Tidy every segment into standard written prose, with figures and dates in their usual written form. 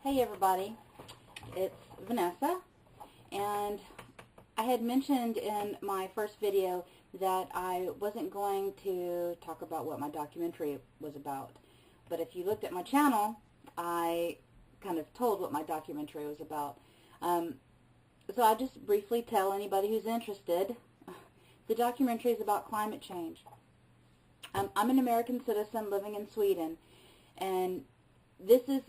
Hey everybody, it's Vanessa, and I had mentioned in my first video that I wasn't going to talk about what my documentary was about, but if you looked at my channel, I kind of told what my documentary was about. So I'll just briefly tell anybody who's interested. The documentary is about climate change. I'm an American citizen living in Sweden, and this is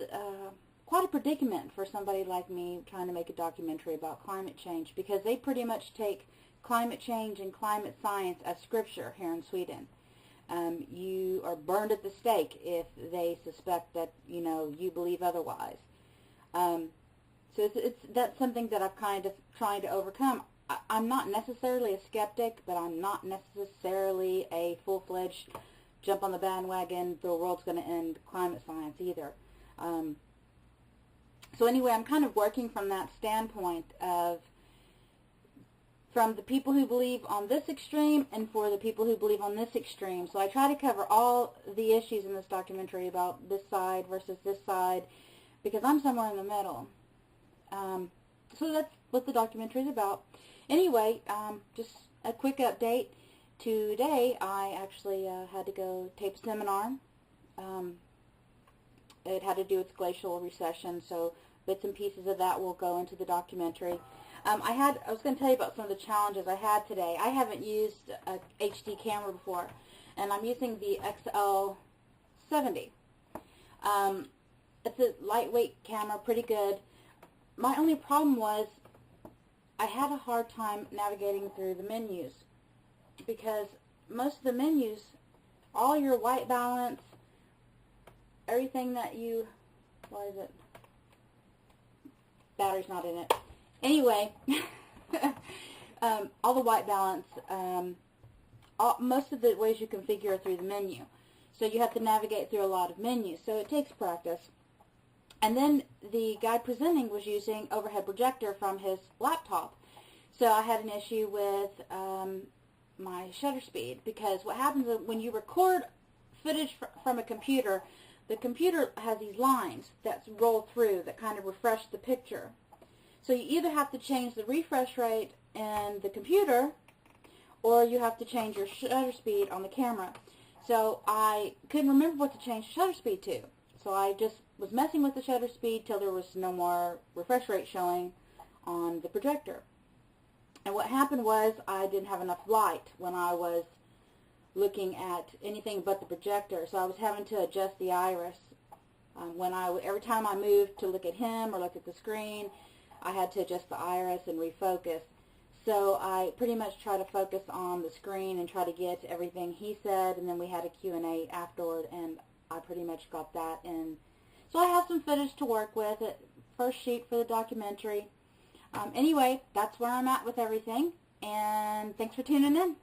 quite a predicament for somebody like me trying to make a documentary about climate change, because they pretty much take climate change and climate science as scripture here in Sweden. You are burned at the stake if they suspect that you believe otherwise. So that's something that I'm kind of trying to overcome. I'm not necessarily a skeptic, but I'm not necessarily a full-fledged jump on the bandwagon, the world's going to end climate science either. So anyway, I'm kind of working from that standpoint of from the people who believe on this extreme and for the people who believe on this extreme. So I try to cover all the issues in this documentary about this side versus this side, because I'm somewhere in the middle. So that's what the documentary is about. Anyway, just a quick update. Today I actually had to go tape a seminar. It had to do with glacial recession, so bits and pieces of that will go into the documentary. I was going to tell you about some of the challenges I had today. I haven't used a HD camera before, and I'm using the XL70. It's a lightweight camera, pretty good. My only problem was I had a hard time navigating through the menus, because most of the menus, all your white balance, everything that you, what is it? Battery's not in it. Anyway, all the white balance, most of the ways you configure are through the menu. So you have to navigate through a lot of menus. So it takes practice. And then the guy presenting was using overhead projector from his laptop. So I had an issue with my shutter speed, because what happens is when you record footage from a computer, the computer has these lines that roll through that kind of refresh the picture. So you either have to change the refresh rate in the computer, or you have to change your shutter speed on the camera. So I couldn't remember what to change the shutter speed to. So I just was messing with the shutter speed till there was no more refresh rate showing on the projector. And what happened was I didn't have enough light when I was looking at anything but the projector, so I was having to adjust the iris. Every time I moved to look at him or look at the screen, I had to adjust the iris and refocus. So I pretty much try to focus on the screen and try to get everything he said, and then we had a Q&A afterward, and I pretty much got that in. So I have some footage to work with, first sheet for the documentary. Anyway, that's where I'm at with everything, and thanks for tuning in.